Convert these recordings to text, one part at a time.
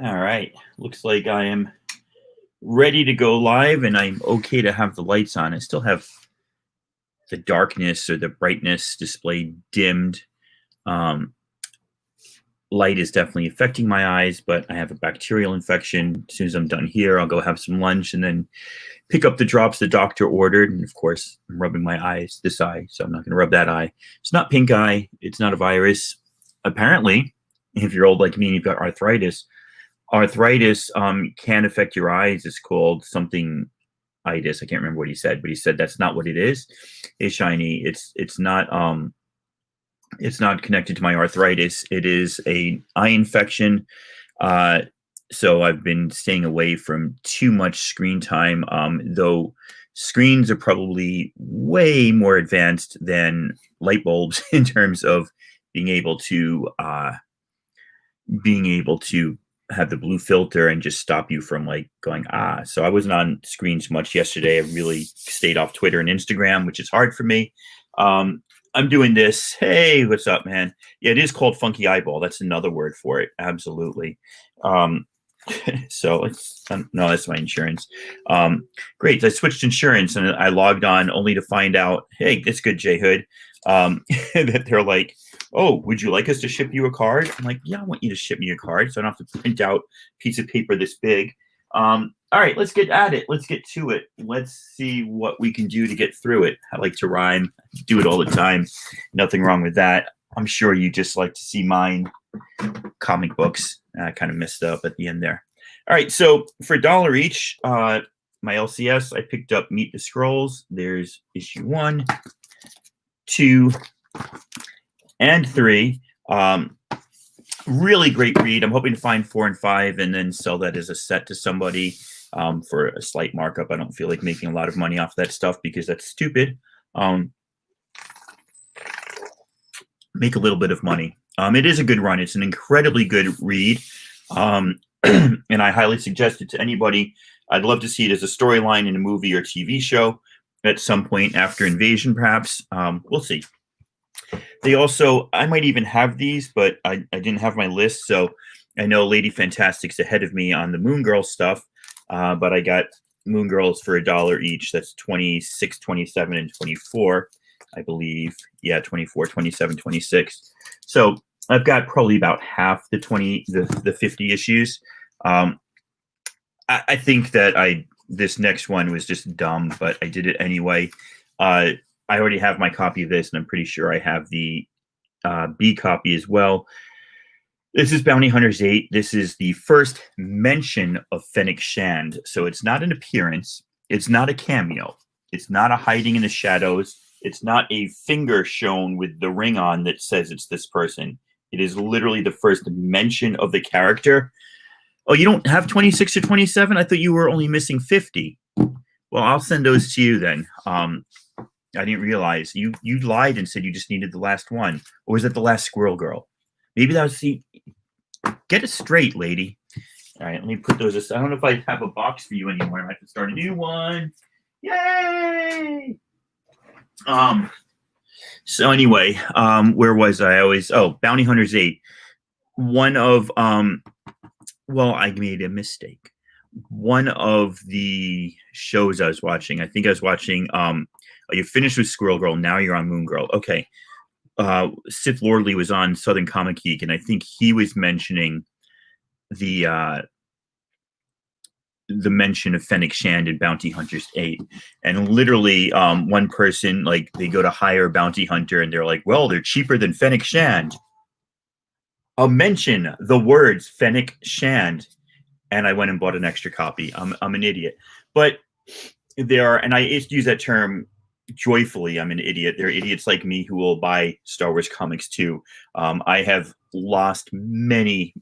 All right. Looks like I am ready to go live and I'm okay to have the lights on. I still have the darkness or the brightness display dimmed. Um, Light is definitely affecting my eyes, but I have a bacterial infection. As soon as I'm done here, I'll go have some lunch and then pick up the drops the doctor ordered. And of course, I'm rubbing my eyes, this eye, so I'm not going to rub that eye. It's not pink eye. It's not a virus. Apparently, if you're old like me and you've got arthritis can affect your eyes. It's called something itis. I can't remember what he said, but he said that's not what it is. Hey, Shiny, it's not connected to my arthritis. It is a eye infection. Uh, so I've been staying away from too much screen time. Though screens are probably way more advanced than light bulbs in terms of being able to have the blue filter and just stop you from like going so I wasn't on screens much yesterday. I really stayed off Twitter and Instagram, which is hard for me. I'm doing this. Hey, what's up, man? Yeah, it is called funky eyeball. That's another word for it. Absolutely. um so it's no, that's my insurance. Great, I switched insurance and I logged on only to find out, hey, it's good, J Hood, that they're like, oh, would you like us to ship you a card? I'm like, yeah, I want you to ship me a card so I don't have to print out a piece of paper this big. All right, let's get at it. Let's get to it. Let's see what we can do to get through it. I like to rhyme, do it all the time. Nothing wrong with that. I'm sure you just like to see mine. Comic books. I kind of messed up at the end there. All right, so for $1 each, my LCS, I picked up Meet the Scrolls. There's issue 1, 2, and 3. Really great read. I'm hoping to find 4 and 5 and then sell that as a set to somebody for a slight markup. I don't feel like making a lot of money off that stuff because that's stupid. Make a little bit of money. It is a good run. It's an incredibly good read. And I highly suggest it to anybody. I'd love to see it as a storyline in a movie or TV show at some point after Invasion, perhaps. We'll see. They also, I might even have these, but I didn't have my list. So I know Lady Fantastic's ahead of me on the Moon Girl stuff, but I got Moon Girls for $1 each. That's 26, 27, and 24, I believe. Yeah, 24, 27, 26. So I've got probably about half the 50 issues. I think that this next one was just dumb, but I did it anyway. I already have my copy of this, and I'm pretty sure I have the B copy as well. This is Bounty Hunters 8. This is the first mention of Fennec Shand. So it's not an appearance. It's not a cameo. It's not a hiding in the shadows. It's not a finger shown with the ring on that says it's this person. It is literally the first mention of the character. Oh, you don't have 26 or 27? I thought you were only missing 50. Well, I'll send those to you then. I didn't realize you lied and said you just needed the last one. Or was that the last Squirrel Girl? Maybe that was get it straight, lady. All right, let me put those aside. I don't know if I have a box for you anymore. I might have to start a new one. Yay! So anyway, where was I? Bounty Hunters 8. One of well, I made a mistake. One of the shows I was watching, I think I was watching you finished with Squirrel Girl, now you're on Moon Girl. Okay. Sith Lordley was on Southern Comic Geek, and I think he was mentioning the mention of Fennec Shand in Bounty Hunters 8. And literally, one person, like, they go to hire a bounty hunter, and they're like, well, they're cheaper than Fennec Shand. I'll mention the words Fennec Shand, and I went and bought an extra copy. I'm an idiot. But there are, and I use that term joyfully, I'm an idiot. There are idiots like me who will buy Star Wars comics too. I have lost many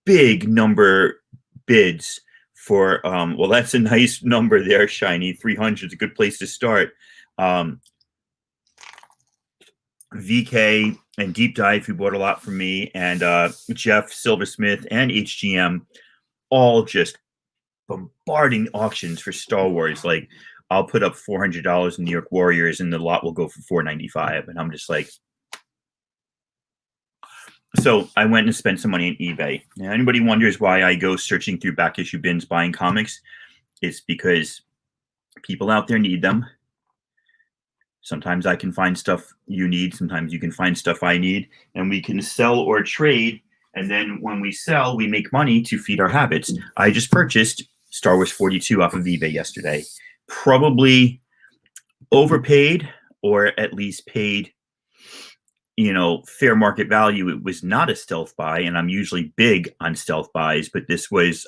big number bids for well, that's a nice number there, Shiny. 300 is a good place to start. VK and Deep Dive, who bought a lot from me, and Jeff Silversmith and HGM, all just bombarding auctions for Star Wars. Like, I'll put up $400 in New York Warriors, and the lot will go for $495, and I'm just like, So I went and spent some money on eBay. Now, anybody wonders why I go searching through back issue bins buying comics? It's because people out there need them. Sometimes I can find stuff you need. Sometimes you can find stuff I need, and we can sell or trade. And then when we sell, we make money to feed our habits. I just purchased Star Wars 42 off of eBay yesterday. Probably overpaid, or at least paid, fair market value. It was not a stealth buy, and I'm usually big on stealth buys, but this was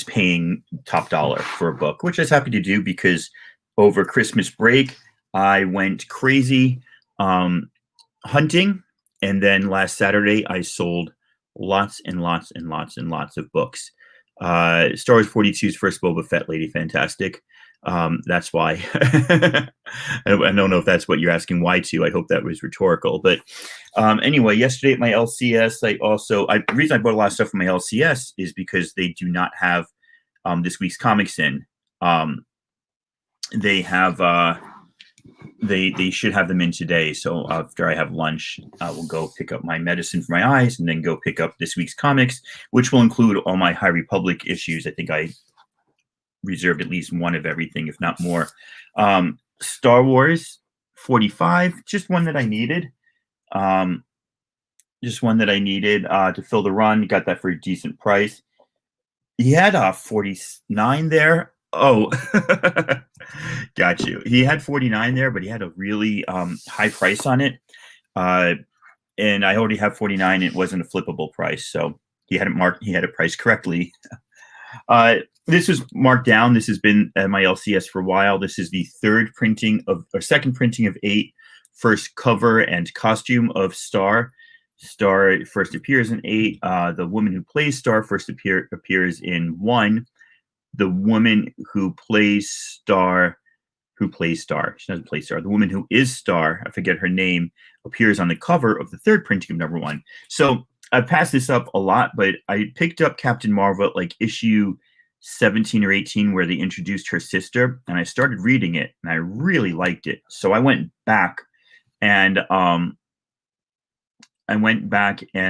paying top dollar for a book, which I was happy to do because over Christmas break I went crazy hunting, and then last Saturday I sold lots and lots and lots and lots of books. Star Wars 42's first Boba Fett Lady Fantastic. That's why. I don't know if that's what you're asking why to. I hope that was rhetorical. But anyway, yesterday at my LCS, the reason I bought a lot of stuff from my LCS is because they do not have this week's comics in. They have they should have them in today. So after I have lunch, I will go pick up my medicine for my eyes and then go pick up this week's comics, which will include all my High Republic issues. I think I reserved at least one of everything, if not more. Star Wars 45, just one that I needed. To fill the run. Got that for a decent price. He had 49 there. Oh, got you. He had 49 there, but he had a really high price on it. And I already have 49. It wasn't a flippable price, so he had it priced correctly. This was marked down. This has been at my LCS for a while. This is the second printing of 8, first cover and costume of Star. Star first appears in 8. The woman who plays Star first appears in 1. The woman who plays Star. She doesn't play Star. The woman who is Star, I forget her name, appears on the cover of the third printing of number 1. So I passed this up a lot, but I picked up Captain Marvel at like issue 17 or 18 where they introduced her sister, and I started reading it and I really liked it. So I went back and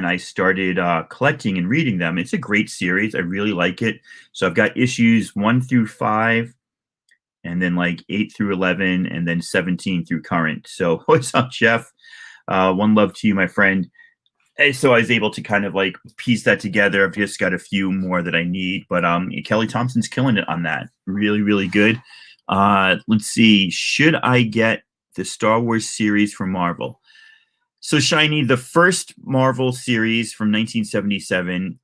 I started collecting and reading them. It's a great series. I really like it. So I've got issues 1 through 5, and then like 8 through 11, and then 17 through current. So what's up, Jeff? One love to you, my friend. So I was able to kind of like piece that together. I've just got a few more that I need, but Kelly Thompson's killing it on that. Really, really good. Let's see. Should I get the Star Wars series from Marvel? So Shiny, the first Marvel series from 1977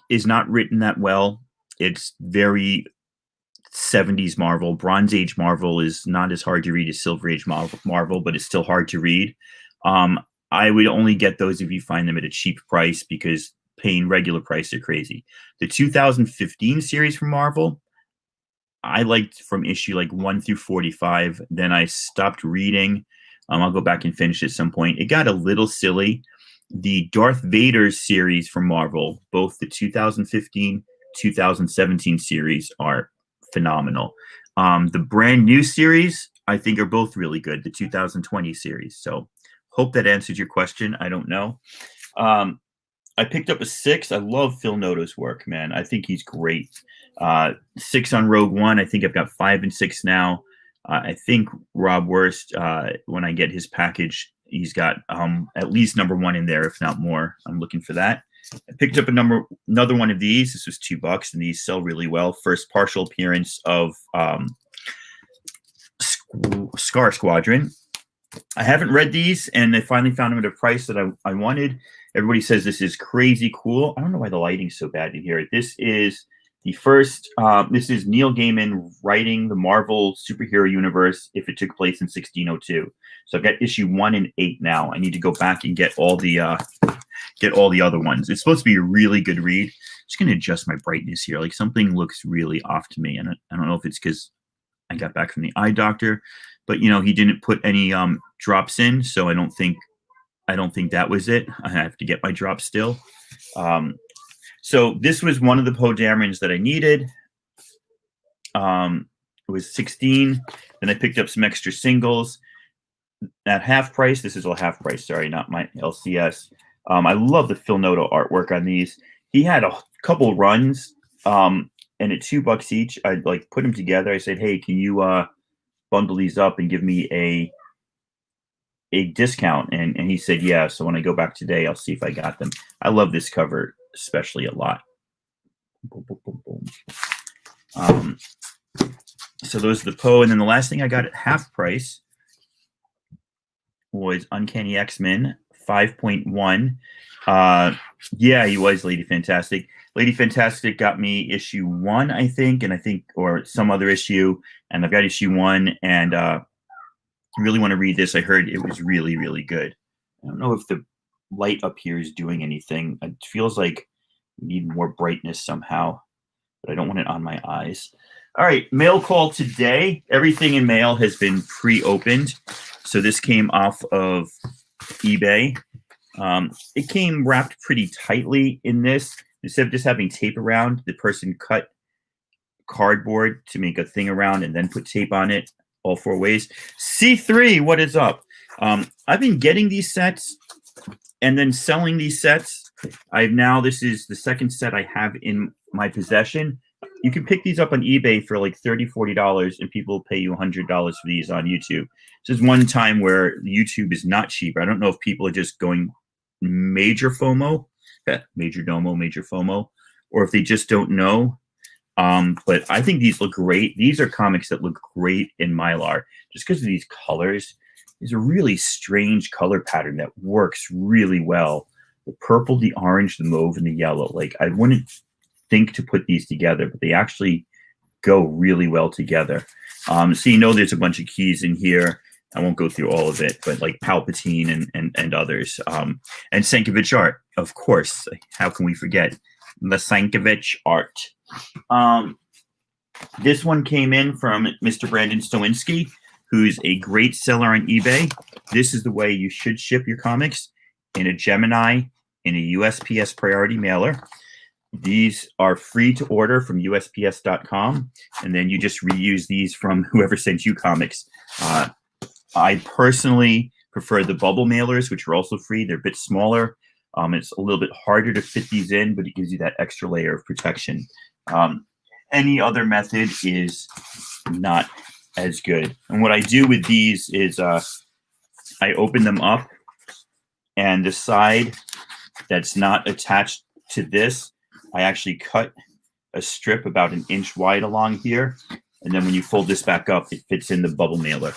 is not written that well. It's very 70s Marvel. Bronze Age Marvel is not as hard to read as Silver Age Marvel, but it's still hard to read. I would only get those if you find them at a cheap price, because paying regular price are crazy. The 2015 series from Marvel, I liked from issue like 1 through 45. Then I stopped reading. I'll go back and finish at some point. It got a little silly. The Darth Vader series from Marvel, both the 2015, 2017 series are phenomenal. The brand new series, I think, are both really good. The 2020 series. So hope that answers your question. I don't know. I picked up a 6. I love Phil Noto's work, man. I think he's great. 6 on Rogue One. I think I've got 5 and 6 now. I think Rob Wurst, when I get his package, he's got at least number 1 in there, if not more. I'm looking for that. I picked up another one of these. This was $2, and these sell really well. First partial appearance of Scar Squadron. I haven't read these, and I finally found them at a price that I wanted. Everybody says this is crazy cool. I don't know why the lighting's so bad in here. This is the first. This is Neil Gaiman writing the Marvel superhero universe if it took place in 1602. So I've got issue 1 and 8 now. I need to go back and get all the other ones. It's supposed to be a really good read. I'm just gonna adjust my brightness here. Like, something looks really off to me, and I don't know if it's because I got back from the eye doctor, but he didn't put any drops in, so I don't think that was it. I have to get my drops still. So this was one of the Poe Damerons that I needed. It was 16. Then I picked up some extra singles. at half price. This is a half price. Sorry, not my LCS. I love the Phil Noto artwork on these. He had a couple runs, and at $2 each, I'd like put them together. I said, "Hey, can you bundle these up and give me a discount?" And he said, "Yeah." So when I go back today, I'll see if I got them. I love this cover especially a lot. Boom, boom, boom, boom. So those are the Poe, and then the last thing I got at half price was Uncanny X-Men 5.1. Yeah, he was Lady Fantastic. Lady Fantastic got me issue 1, I think, or some other issue, and I've got issue 1, and really want to read this. I heard it was really, really good. I don't know if the light up here is doing anything. It feels like we need more brightness somehow, but I don't want it on my eyes. All right, mail call today. Everything in mail has been pre-opened. So this came off of eBay. It came wrapped pretty tightly in this. Instead of just having tape around, the person cut cardboard to make a thing around and then put tape on it all 4 ways. C3, what is up? I've been getting these sets and then selling these sets. This is the second set I have in my possession. You can pick these up on eBay for like $30, $40, and people will pay you $100 for these on YouTube. This is one time where YouTube is not cheap. I don't know if people are just going major FOMO, major domo, major FOMO, or if they just don't know. But I think these look great. These are comics that look great in Mylar just because of these colors. There's a really strange color pattern that works really well. The purple, the orange, the mauve, and the yellow. Like, I wouldn't think to put these together, but they actually go really well together. So you know there's a bunch of keys in here. I won't go through all of it, but like Palpatine and others. And Sienkiewicz art, of course. How can we forget the Sienkiewicz art? This one came in from Mr. Brandon Stowinski, who's a great seller on eBay. This is the way you should ship your comics: in a Gemini, in a USPS priority mailer. These are free to order from USPS.com, and then you just reuse these from whoever sent you comics. I personally prefer the bubble mailers, which are also free. They're a bit smaller. It's a little bit harder to fit these in, but it gives you that extra layer of protection. Any other method is not as good. And what I do with these is I open them up, and the side that's not attached to this, I actually cut a strip about 1 inch wide along here. And then when you fold this back up, it fits in the bubble mailer.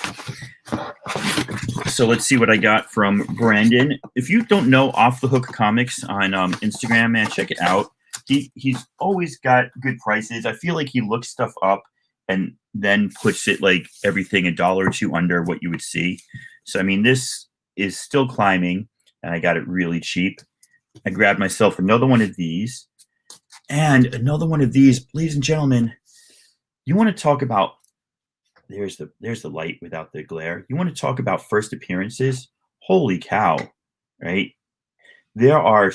So let's see what I got from Brandon. If you don't know Off the Hook Comics on Instagram, man, check it out. He's always got good prices. I feel like he looks stuff up and then puts it like everything $1 or $2 under what you would see. So, I mean, this is still climbing, and I got it really cheap. I grabbed myself another one of these and another one of these. Ladies and gentlemen, you want to talk about, there's the light without the glare. You want to talk about first appearances? Holy cow, right? There are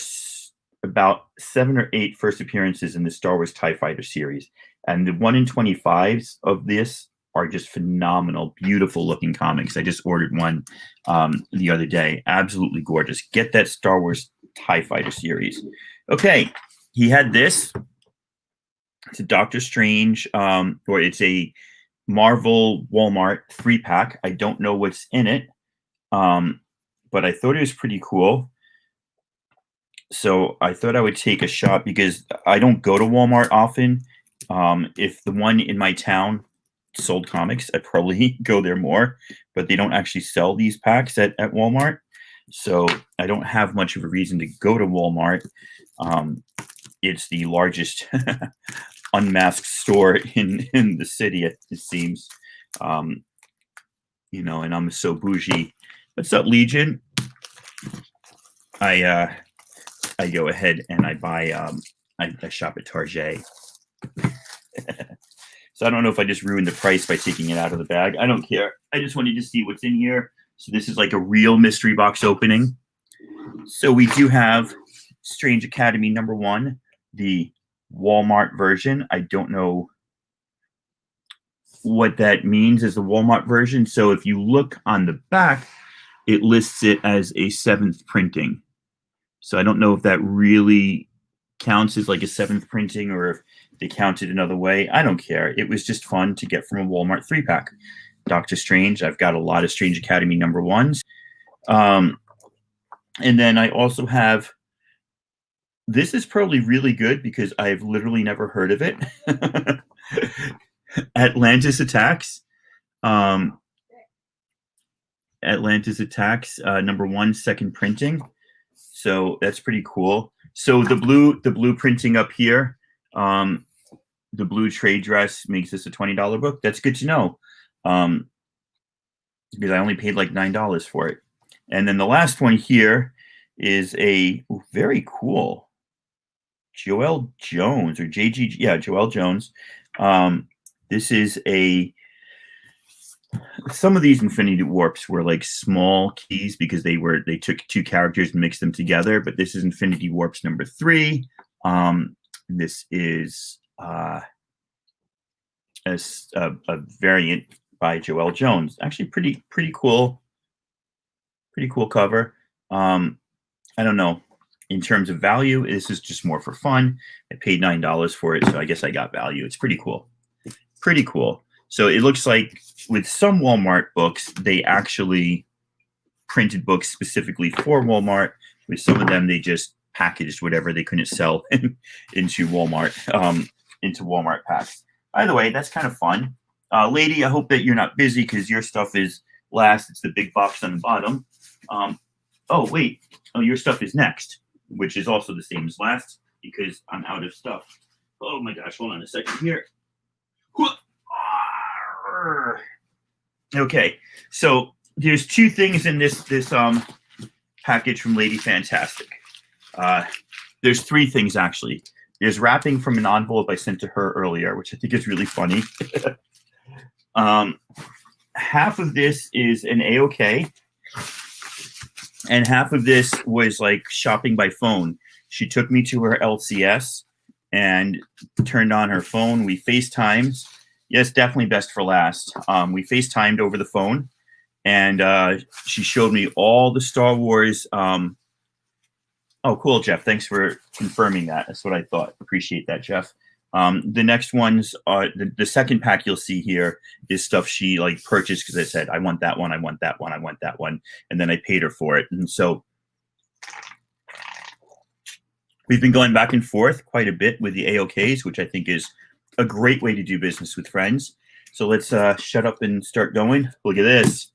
about 7 or 8 first appearances in the Star Wars TIE Fighter series. And the 1 in 25s of this are just phenomenal, beautiful looking comics. I just ordered one the other day. Absolutely gorgeous. Get that Star Wars TIE Fighter series. Okay, he had this. It's a Doctor Strange, or it's a Marvel Walmart 3-pack. I don't know what's in it, but I thought it was pretty cool. So I thought I would take a shot because I don't go to Walmart often. If the one in my town sold comics, I'd probably go there more, but they don't actually sell these packs at Walmart. So I don't have much of a reason to go to Walmart. It's the largest unmasked store in the city, it seems. You know, and I'm so bougie. What's up, Legion? I go ahead and I buy I shop at Target. So I don't know if I just ruined the price by taking it out of the bag. I don't care. I just wanted to see what's in here. So this is like a real mystery box opening. So we do have Strange Academy #1, the Walmart version. I don't know what that means is the Walmart version. So if you look on the back, it lists it as a 7th printing. So I don't know if that really counts as like a 7th printing or if they count it another way. I don't care. It was just fun to get from a Walmart 3-pack. Doctor Strange. I've got a lot of Strange Academy #1s. And then I also have, this is probably really good because I've literally never heard of it. Atlantis Attacks. Atlantis Attacks #1 2nd printing. So that's pretty cool. So the blue printing up here, the blue trade dress makes this a $20 book. That's good to know. Because I only paid like $9 for it. And then the last one here is a very cool Joelle Jones or JG. Yeah, Joelle Jones. This is some of these Infinity Warps were like small keys because they took 2 characters and mixed them together. But this is Infinity Warps #3. This is a variant by Joelle Jones. Actually, pretty cool. Pretty cool cover. I don't know. In terms of value, this is just more for fun. I paid $9 for it, so I guess I got value. It's pretty cool. Pretty cool. So it looks like with some Walmart books, they actually printed books specifically for Walmart. With some of them, they just packaged whatever they couldn't sell into Walmart packs. Either way, that's kind of fun. Lady, I hope that you're not busy because your stuff is last. It's the big box on the bottom. Oh, wait. Oh, your stuff is next, which is also the same as last because I'm out of stuff. Oh, my gosh. Hold on a second here. Okay. So there's 2 things in this package from Lady Fantastic. There's 3 things, actually. There's wrapping from an envelope I sent to her earlier, which I think is really funny. Half of this is an AOK, and half of this was like shopping by phone. She took me to her LCS and turned on her phone. We FaceTimed. Yes, definitely best for last. We FaceTimed over the phone, and she showed me all the Star Wars. Oh, cool, Jeff. Thanks for confirming that. That's what I thought. Appreciate that, Jeff. The next ones are the second pack you'll see here is stuff she like purchased because I said, I want that one, I want that one, I want that one. And then I paid her for it. And so we've been going back and forth quite a bit with the AOKs, which I think is a great way to do business with friends. So let's shut up and start going. Look at this.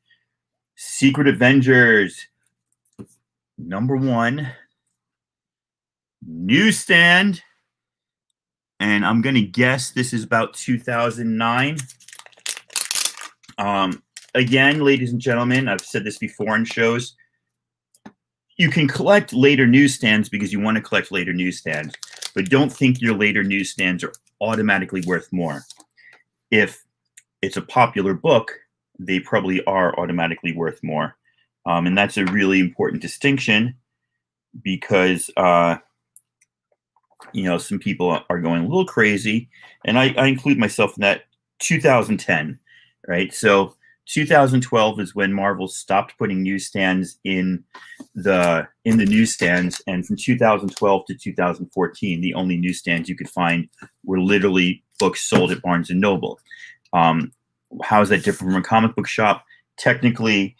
Secret Avengers #1 newsstand. And I'm going to guess this is about 2009. Again, ladies and gentlemen, I've said this before in shows. You can collect later newsstands because you want to collect later newsstands, but don't think your later newsstands are automatically worth more. If it's a popular book, they probably are automatically worth more. And that's a really important distinction because some people are going a little crazy, and I include myself in that. 2010, right? So 2012 is when Marvel stopped putting newsstands in the newsstands, and from 2012 to 2014, the only newsstands you could find were literally books sold at Barnes and Noble. How is that different from a comic book shop? Technically,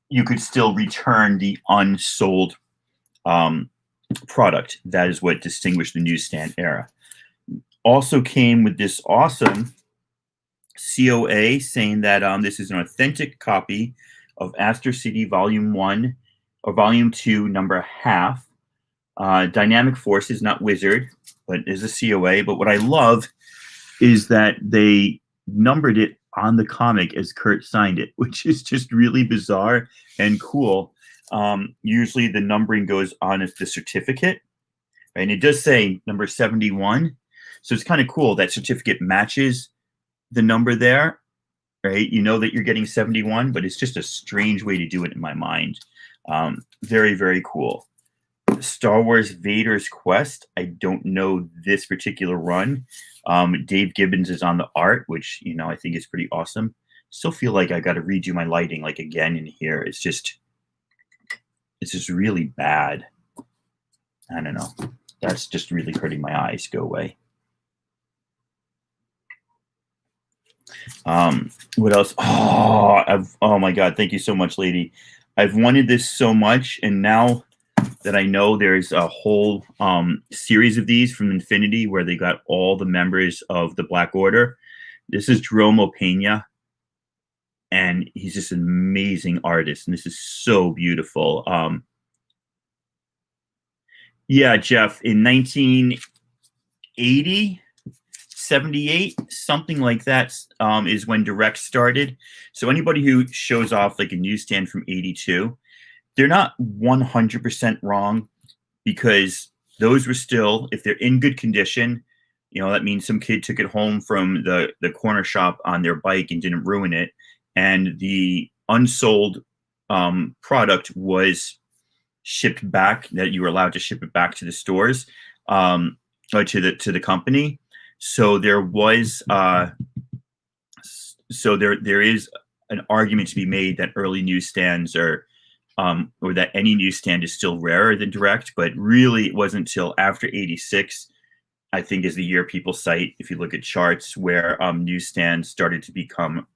you could still return the unsold product. That is what distinguished the newsstand era. Also came with this awesome COA saying that this is an authentic copy of Aster City Volume 1 or Volume 2, number half. Dynamic Forces, not Wizard, but is a COA. But what I love is that they numbered it on the comic as Kurt signed it, which is just really bizarre and cool. Usually the numbering goes on as the certificate, right? And it does say number 71. So it's kind of cool that certificate matches the number there, right? You know that you're getting 71, but it's just a strange way to do it in my mind. Very, very cool. Star Wars Vader's Quest. I don't know this particular run. Dave Gibbons is on the art, which, you know, I think is pretty awesome. Still feel like I got to redo my lighting like again in here. It's just really bad. I don't know. That's just really hurting my eyes. Go away. What else? Oh my God. Thank you so much, lady. I've wanted this so much, and now that I know there's a whole series of these from Infinity where they got all the members of the Black Order. This is Jerome Opeña, and he's just an amazing artist, and this is so beautiful. Yeah, Jeff, in 1980, 78, something like that, is when Direct started. So anybody who shows off like a newsstand from 82, they're not 100% wrong, because those were still, if they're in good condition, you know, that means some kid took it home from the corner shop on their bike and didn't ruin it. And the unsold product was shipped back, that you were allowed to ship it back to the stores, or to the company. So there was there is an argument to be made that early newsstands are or that any newsstand is still rarer than Direct, but really it wasn't until after 86, I think, is the year people cite, if you look at charts, where newsstands started to become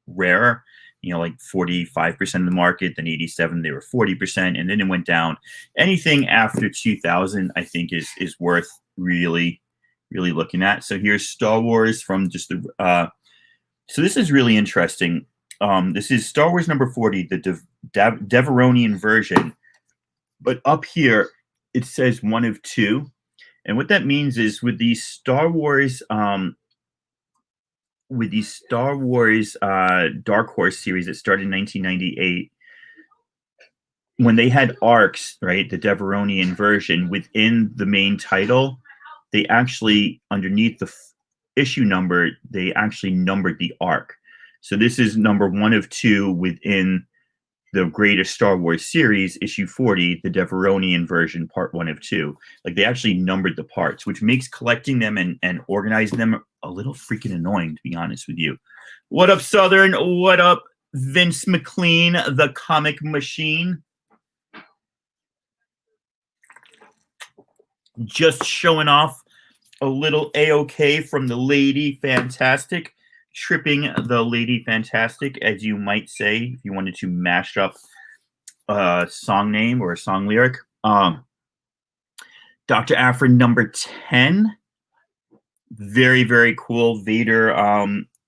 rarer. You know, like 45% of the market, then 87, they were 40%, and then it went down. Anything after 2000, I think, is worth really, really looking at. So here's Star Wars from just the, so this is really interesting. This is Star Wars number 40, the Deveronian version. But up here, it says 1 of 2. And what that means is with these Star Wars Dark Horse series that started in 1998, when they had arcs, right, the Deveronian version within the main title, they actually, underneath the issue number, they actually numbered the arc. So this is number 1 of 2 within the greatest Star Wars series, issue 40, the Deveronian version, part 1 of 2. Like, they actually numbered the parts, which makes collecting them and organizing them a little freaking annoying, to be honest with you. What up, Southern? What up, Vince McLean, the comic machine? Just showing off a little A-OK from the Lady Fantastic. Tripping the Lady Fantastic, as you might say, if you wanted to mash up a song name or a song lyric. Dr. Aphra number 10. Very, very cool. Vader.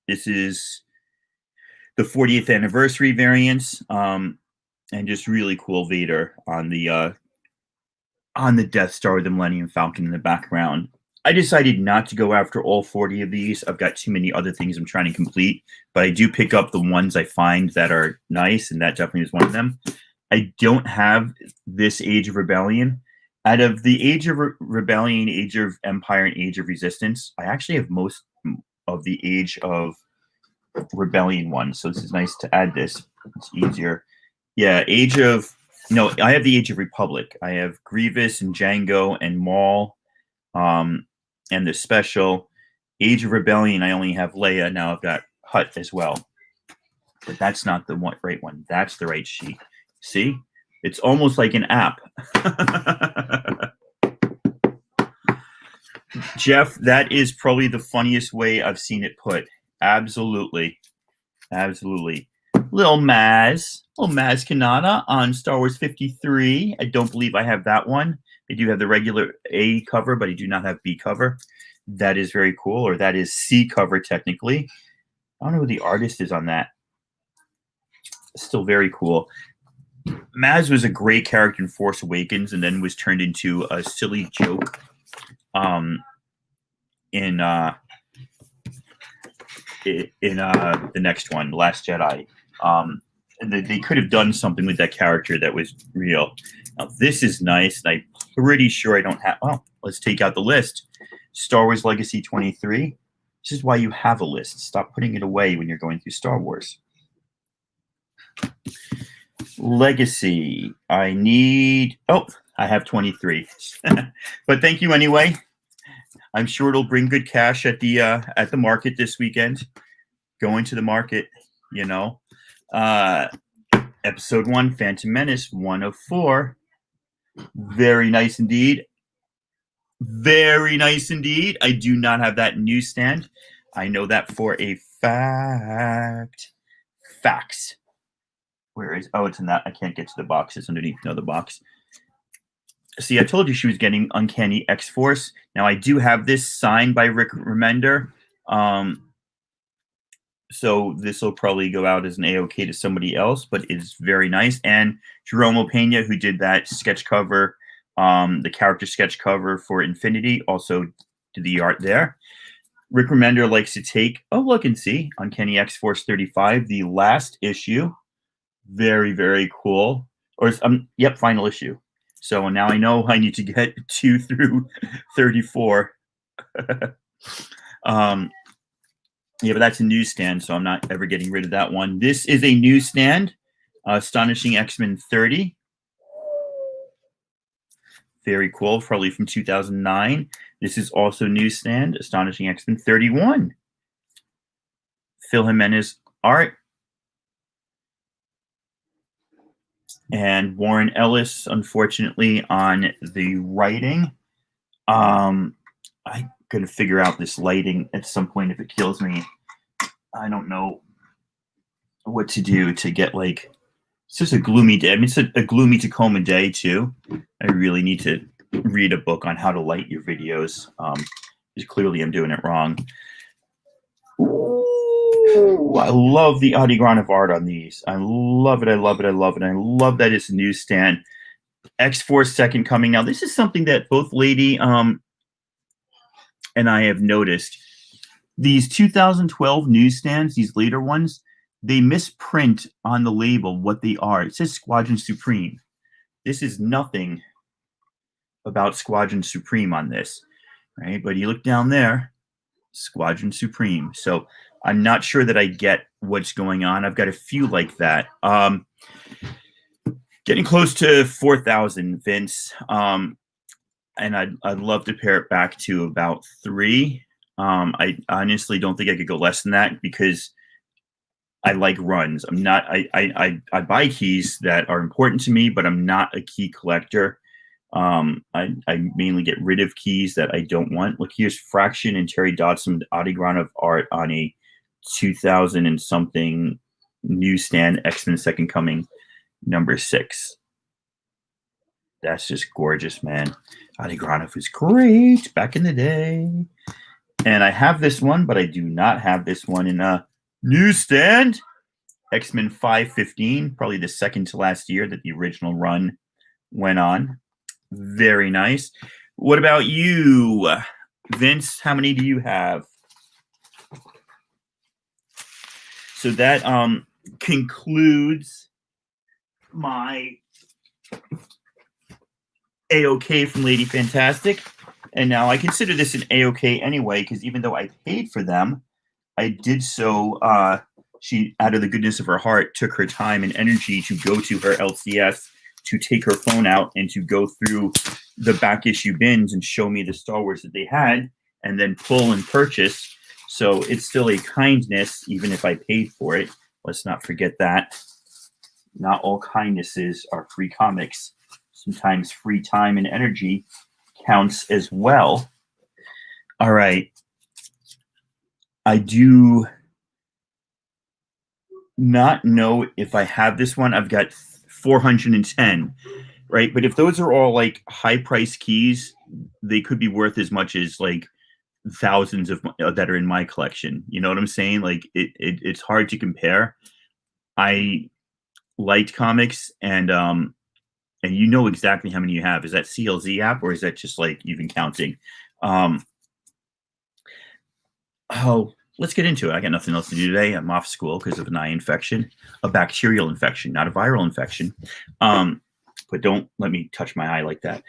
This is the 40th anniversary variants. And just really cool Vader on the Death Star with the Millennium Falcon in the background. I decided not to go after all 40 of these. I've got too many other things I'm trying to complete, but I do pick up the ones I find that are nice, and that definitely is one of them. I don't have this Age of Rebellion. Out of the Age of Rebellion, Age of Empire, and Age of Resistance, I actually have most of the Age of Rebellion ones, so this is nice to add this. It's easier. Yeah, no, I have the Age of Republic. I have Grievous and Django and Maul. And the special Age of Rebellion, I only have Leia. Now I've got Hutt as well. But that's not the right one. That's the right sheet. See? It's almost like an app. Jeff, that is probably the funniest way I've seen it put. Absolutely. Absolutely. Lil Maz Kanata on Star Wars 53. I don't believe I have that one. I do have the regular A cover, but I do not have B cover. That is very cool, or that is C cover technically. I don't know who the artist is on that. Still very cool. Maz was a great character in Force Awakens, and then was turned into a silly joke in the next one, The Last Jedi. And they could have done something with that character that was real. Now, this is nice, and I'm pretty sure I don't have... Oh, let's take out the list. Star Wars Legacy 23. This is why you have a list. Stop putting it away when you're going through Star Wars. Legacy. I need... Oh, I have 23. But thank you anyway. I'm sure it'll bring good cash at the market this weekend. Going to the market, you know. Episode 1, Phantom Menace 104. Very nice indeed. Very nice indeed. I do not have that newsstand. I know that for a fact. Facts. Where is? Oh, it's in that. I can't get to the box. It's underneath the box. See, I told you she was getting Uncanny X-Force. Now, I do have this signed by Rick Remender. So this will probably go out as an A-OK to somebody else, but it's very nice. And Jerome Opeña, who did that sketch cover, the character sketch cover for Infinity, also did the art there. Rick Remender likes to take, oh, look and see, Uncanny X-Force 35, the last issue. Very, very cool. Or, yep, final issue. So now I know I need to get 2 through 34. Yeah, but that's a newsstand, so I'm not ever getting rid of that one. This is a newsstand, Astonishing X-Men 30. Very cool, probably from 2009. This is also newsstand, Astonishing X-Men 31. Phil Jimenez art. And Warren Ellis, unfortunately, on the writing. I'm going to figure out this lighting at some point if it kills me. I don't know what to do to get, like, it's just a gloomy day. I mean, it's a gloomy Tacoma day, too. I really need to read a book on how to light your videos. Because clearly I'm doing it wrong. Ooh, I love the Adigrana art on these. I love it. I love it. I love it. I love that it's a newsstand. X-Force Second Coming. Now, this is something that both Lady and I have noticed. These 2012 newsstands, these later ones, they misprint on the label what they are. It says Squadron Supreme. This is nothing about Squadron Supreme on this, right? But you look down there, Squadron Supreme. So I'm not sure that I get what's going on. I've got a few like that. Getting close to 4,000, Vince. And I'd love to pare it back to about 3. I honestly don't think I could go less than that because I like runs. I'm not. I buy keys that are important to me, but I'm not a key collector. I mainly get rid of keys that I don't want. Look, here's Fraction and Terry Dodson Adigrana of art on a 2000 and something newsstand, X-Men Second Coming number 6. That's just gorgeous, man. Adigrana was great back in the day. And I have this one, but I do not have this one in a newsstand. X-Men 515, probably the second to last year that the original run went on. Very nice. What about you, Vince? How many do you have? So that concludes my A-OK from Lady Fantastic. And now I consider this an A-OK anyway, because even though I paid for them, I did so, she, out of the goodness of her heart, took her time and energy to go to her LCS, to take her phone out and to go through the back issue bins and show me the Star Wars that they had, and then pull and purchase. So it's still a kindness, even if I paid for it. Let's not forget that. Not all kindnesses are free comics. Sometimes free time and energy counts as well. All right. I do not know if I have this one. I've got 410, right? But if those are all like high price keys, they could be worth as much as like thousands of that are in my collection. You know what I'm saying? Like it's hard to compare. I liked comics, and you know exactly how many you have. Is that CLZ app, or is that just like you've been counting? Oh, let's get into it. I got nothing else to do today. I'm off school because of an eye infection, a bacterial infection, not a viral infection. But don't let me touch my eye like that.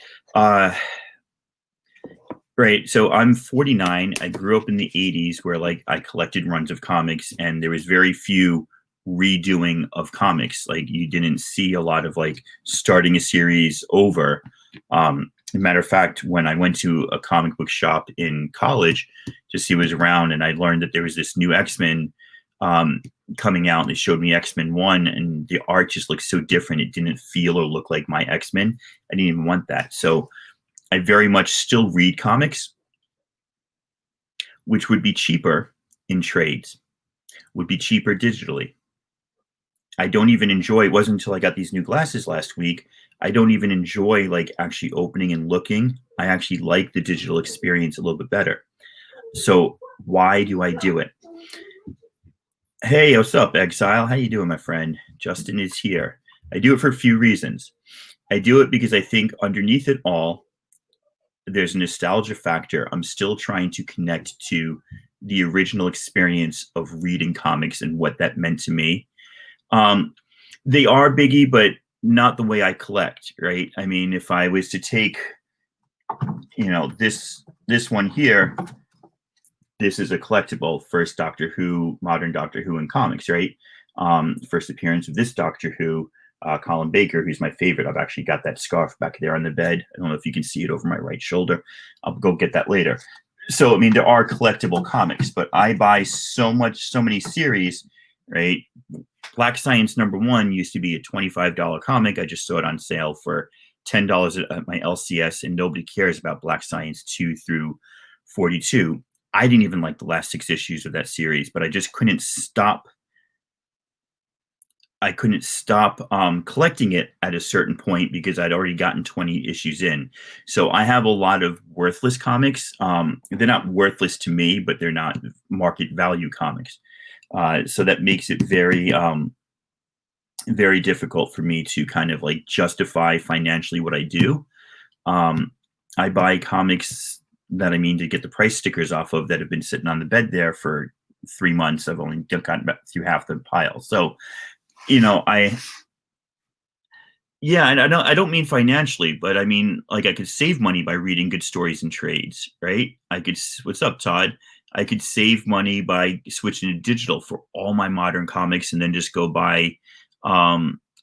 Right. So I'm 49. I grew up in the 80s where like I collected runs of comics, and there was very few redoing of comics. Like you didn't see a lot of like starting a series over. Matter of fact, when I went to a comic book shop in college to see what was around, and I learned that there was this new X-Men coming out, and they showed me X-Men 1, and the art just looked so different. It didn't feel or look like my X-Men. I didn't even want that. So I very much still read comics, which would be cheaper in trades, would be cheaper digitally. I don't even enjoy, it wasn't until I got these new glasses last week, I don't even enjoy like actually opening and looking. I actually like the digital experience a little bit better. So why do I do it? Hey, what's up, Exile? How you doing, my friend? Justin is here. I do it for a few reasons. I do it because I think underneath it all, there's a nostalgia factor. I'm still trying to connect to the original experience of reading comics and what that meant to me. They are biggie, but not the way I collect, right? I mean, if I was to take, this one here, this is a collectible, first Doctor Who, modern Doctor Who in comics, right? First appearance of this Doctor Who, Colin Baker, who's my favorite. I've actually got that scarf back there on the bed. I don't know if you can see it over my right shoulder. I'll go get that later. So, I mean, there are collectible comics, but I buy so many series, right? Black Science #1 used to be a $25 comic. I just saw it on sale for $10 at my LCS, and nobody cares about Black Science 2 through 42. I didn't even like the last 6 issues of that series, but I just couldn't stop. I couldn't stop collecting it at a certain point because I'd already gotten 20 issues in. So I have a lot of worthless comics. They're not worthless to me, but they're not market value comics. So that makes it very, very difficult for me to kind of like justify financially what I do. I buy comics that to get the price stickers off of that have been sitting on the bed there for 3 months. I've only gotten through half the pile. So, and I don't mean financially, but I mean, like I could save money by reading good stories and trades, right? What's up, Todd? I could save money by switching to digital for all my modern comics and then just go buy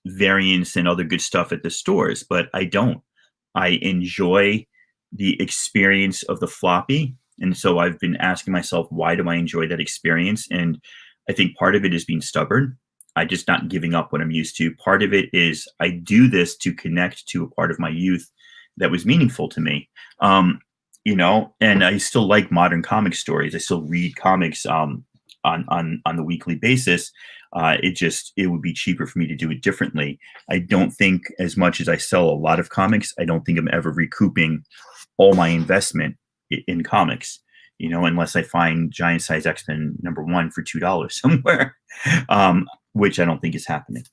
variants and other good stuff at the stores. But I don't. I enjoy the experience of the floppy. And so I've been asking myself, why do I enjoy that experience? And I think part of it is being stubborn. I just not giving up what I'm used to. Part of it is I do this to connect to a part of my youth that was meaningful to me. And I still like modern comic stories. I still read comics on the weekly basis. It would be cheaper for me to do it differently. I don't think, as much as I sell a lot of comics, I don't think I'm ever recouping all my investment in comics, unless I find Giant Size X-Men #1 for $2 somewhere, which I don't think is happening.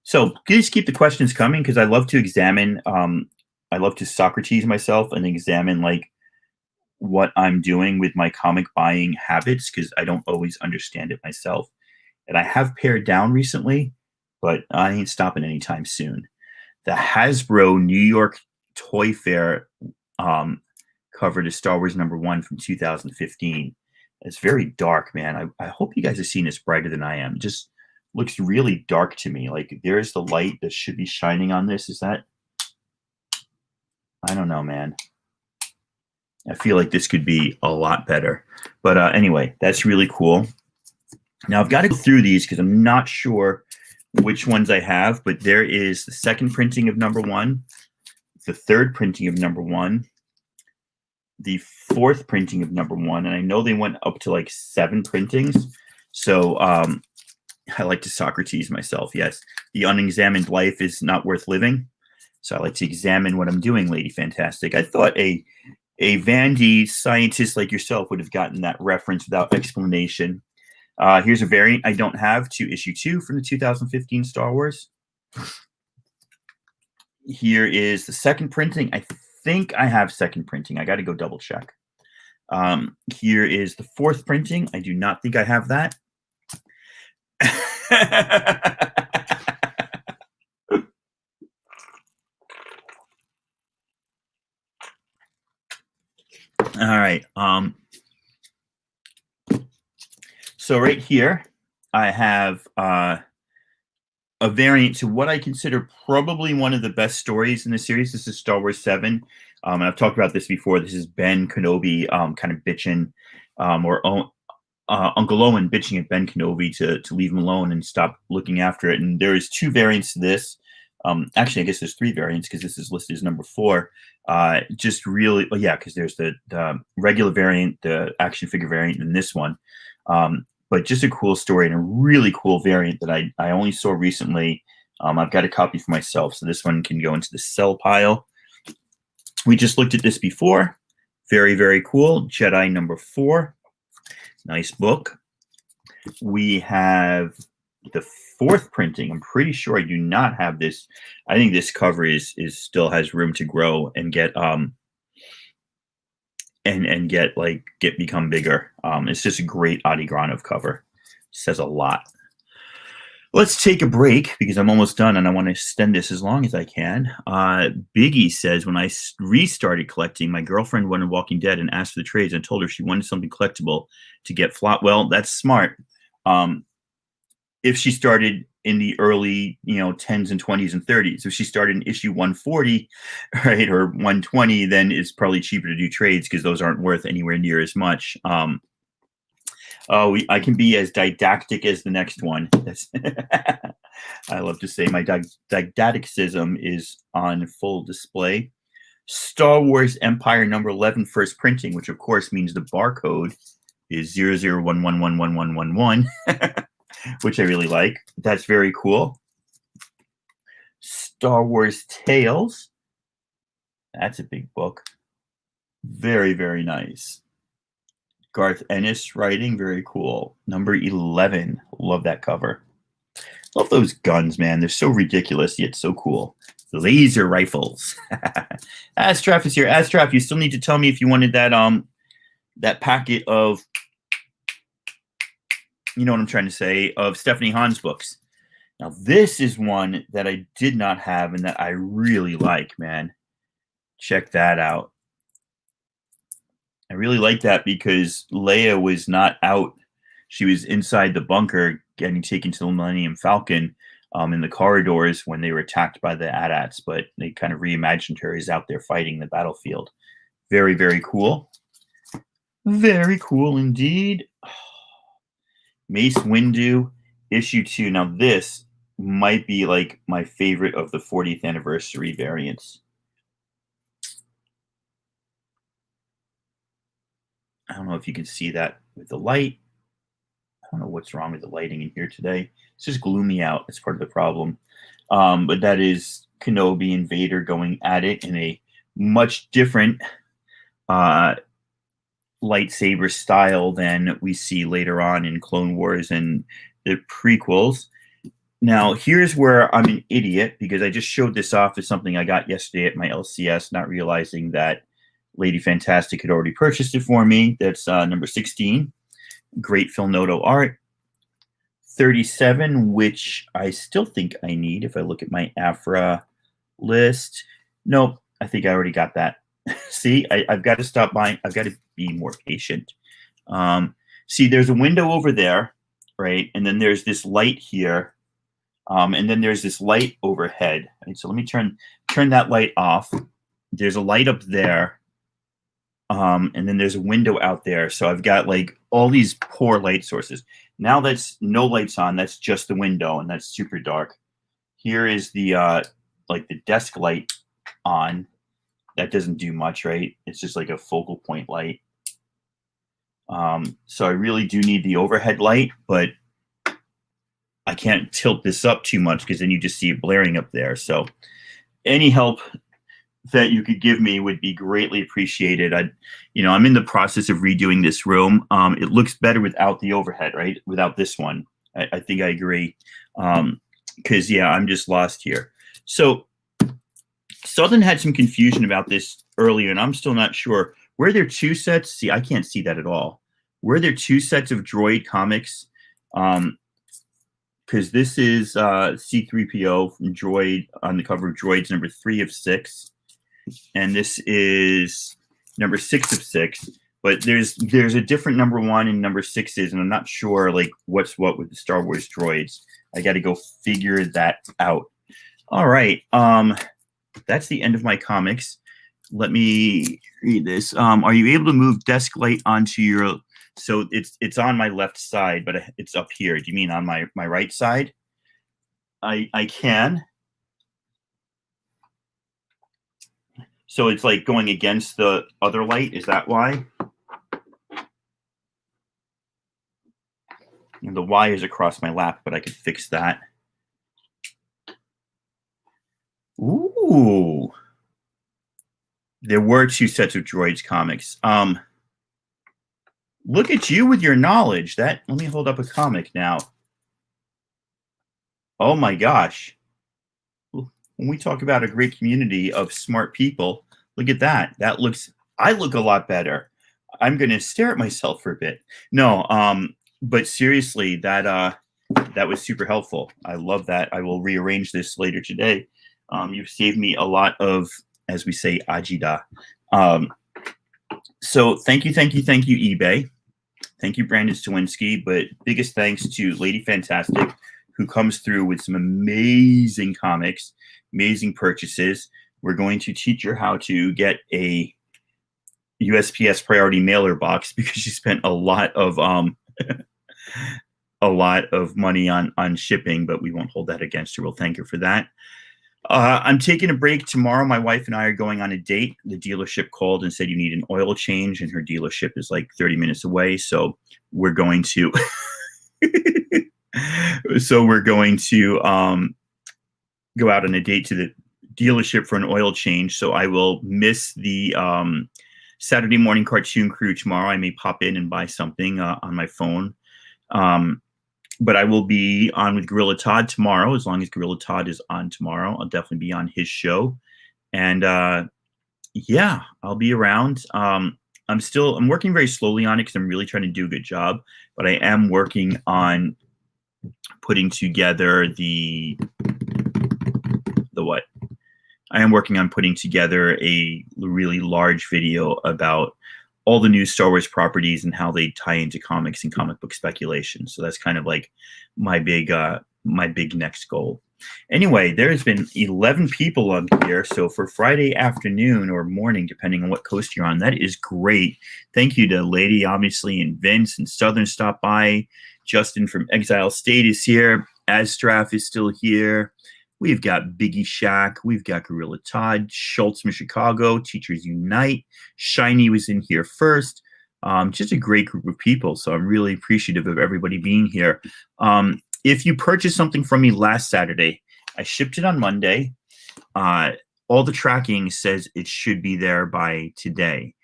So please keep the questions coming, because I love to examine, I love to Socrates myself and examine like what I'm doing with my comic buying habits, because I don't always understand it myself. And I have pared down recently, but I ain't stopping anytime soon. The Hasbro New York Toy Fair cover to Star Wars #1 from 2015. It's very dark, man. I hope you guys have seen this brighter than I am. It just looks really dark to me. Like there's the light that should be shining on this. Is that? I don't know, man. I feel like this could be a lot better. But anyway, that's really cool. Now I've got to go through these because I'm not sure which ones I have, but there is the second printing of #1, the third printing of #1, the fourth printing of #1, and I know they went up to like 7 printings. So I like to Socrates myself. Yes, the unexamined life is not worth living. So I like to examine what I'm doing, Lady Fantastic. I thought a Vandy scientist like yourself would have gotten that reference without explanation. Here's a variant I don't have to issue 2 from the 2015 Star Wars. Here is the second printing. I think I have second printing. I got to go double check. Here is the fourth printing. I do not think I have that. All right. So right here, I have a variant to what I consider probably one of the best stories in the series. This is Star Wars 7. And I've talked about this before. This is Ben Kenobi kind of bitching, or Uncle Owen bitching at Ben Kenobi to leave him alone and stop looking after it. And there is 2 variants to this. Actually, I guess there's 3 variants because this is listed as number 4. Just really, well, yeah, because there's the regular variant, the action figure variant, and this one. But just a cool story and a really cool variant that I only saw recently. I've got a copy for myself, so this one can go into the sell pile. We just looked at this before. Very, very cool. Jedi number 4. Nice book. We have the 4th printing. I'm pretty sure I do not have this. I think this cover is still has room to grow and get become bigger. It's just a great Adi Granov cover. Says a lot. Let's take a break because I'm almost done and I want to extend this as long as I can. Biggie says, when I restarted collecting, my girlfriend wanted Walking Dead and asked for the trades and told her she wanted something collectible to get flop. Well, that's smart. If she started in the early, 10s and 20s and 30s, if she started in issue 140, right, or 120, then it's probably cheaper to do trades because those aren't worth anywhere near as much. I can be as didactic as the next one. I love to say my didacticism is on full display. Star Wars Empire number 11 first printing, which of course means the barcode is 00111111, which I really like. That's very cool. Star Wars Tales. That's a big book. Very, very nice. Garth Ennis writing, very cool. Number 11, love that cover. Love those guns, man. They're so ridiculous yet so cool. Laser rifles. Astraf is here. Astraf, you still need to tell me if you wanted that packet of, you know what I'm trying to say, of Stephanie Hahn's books. Now this is one that I did not have and that I really like, man. Check that out. I really like that because Leia was not out. She was inside the bunker getting taken to the Millennium Falcon in the corridors when they were attacked by the AT-ATs, but they kind of reimagined her as out there fighting the battlefield. Very, very cool. Very cool indeed. Mace Windu, issue 2. Now this might be like my favorite of the 40th anniversary variants. I don't know if you can see that with the light. I don't know what's wrong with the lighting in here today. It's just gloomy out. It's part of the problem. But that is Kenobi and Vader going at it in a much different lightsaber style than we see later on in Clone Wars and the prequels. Now, here's where I'm an idiot because I just showed this off as something I got yesterday at my LCS, not realizing that Lady Fantastic had already purchased it for me. That's number 16. Great Phil Noto art. 37, which I still think I need if I look at my Afra list. Nope, I think I already got that. See, I've got to stop buying. I've got to be more patient. See, there's a window over there, right? And then there's this light here. And then there's this light overhead. Right? So let me turn that light off. There's a light up there. And then there's a window out there. So I've got like all these poor light sources. Now that's no lights on. That's just the window, and that's super dark. Here is the like the desk light on. That doesn't do much, right? It's just like a focal point light. So I really do need the overhead light, but I can't tilt this up too much because then you just see it blaring up there. So any help that you could give me would be greatly appreciated. I'm in the process of redoing this room. It looks better without the overhead, right? Without this one. I think I agree. Because, yeah, I'm just lost here. So Southern had some confusion about this earlier, and I'm still not sure. Were there 2 sets? See, I can't see that at all. Were there 2 sets of Droid comics? Because this is C-3PO from Droid on the cover of Droids number 3 of 6. And this is number 6 of 6. But there's a different number 1 and number 6 is, and I'm not sure like what's what with the Star Wars droids. I got to go figure that out. All right. That's the end of my comics. Let me read this. Are you able to move desk light onto your? So it's on my left side, but it's up here. Do you mean on my right side? I can. So it's like going against the other light. Is that why? And the Y is across my lap, but I could fix that. Ooh. There were 2 sets of Droids comics. Look at you with your knowledge. Let me hold up a comic now. Oh my gosh. When we talk about a great community of smart people, look at that. I look a lot better. I'm going to stare at myself for a bit. No, but seriously, that was super helpful. I love that. I will rearrange this later today. You've saved me a lot of, as we say, ajida. So thank you, eBay. Thank you, Brandon Stawinski. But biggest thanks to Lady Fantastic, who comes through with some amazing comics, amazing purchases. We're going to teach her how to get a USPS priority mailer box because she spent a lot of money on shipping, but we won't hold that against her. We'll thank her for that. I'm taking a break tomorrow. My wife and I are going on a date. The dealership called and said you need an oil change, and her dealership is like 30 minutes away. So we're going to go out on a date to the dealership for an oil change. So I will miss the Saturday morning cartoon crew tomorrow. I may pop in and buy something on my phone. But I will be on with Gorilla Todd tomorrow. As long as Gorilla Todd is on tomorrow, I'll definitely be on his show. And yeah, I'll be around. I'm working very slowly on it because I'm really trying to do a good job. But I am working on putting together the what? I am working on putting together a really large video about all the new Star Wars properties and how they tie into comics and comic book speculation. So that's kind of like my big next goal. Anyway, there's been 11 people on here. So for Friday afternoon or morning, depending on what coast you're on, that is great. Thank you to Lady, obviously, and Vince and Southern stopped by. Justin from Exile State is here. Astraff is still here. We've got Biggie Shack. We've got Gorilla Todd, Schultz from Chicago, Teachers Unite. Shiny was in here first. Just a great group of people. So I'm really appreciative of everybody being here. If you purchased something from me last Saturday, I shipped it on Monday. All the tracking says it should be there by today.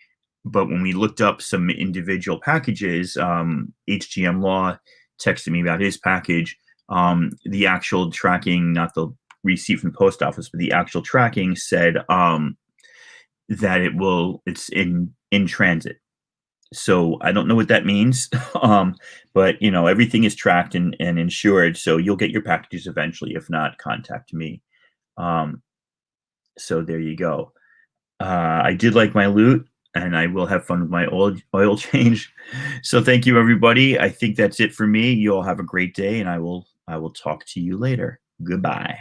But when we looked up some individual packages, HGM Law texted me about his package. The actual tracking, not the receipt from the post office, but the actual tracking said that it's in transit. So I don't know what that means, but everything is tracked and insured, so you'll get your packages eventually. If not, contact me. So there you go. I did like my loot, and I will have fun with my oil change. So thank you, everybody. I think that's it for me. You all have a great day, and I will talk to you later. Goodbye.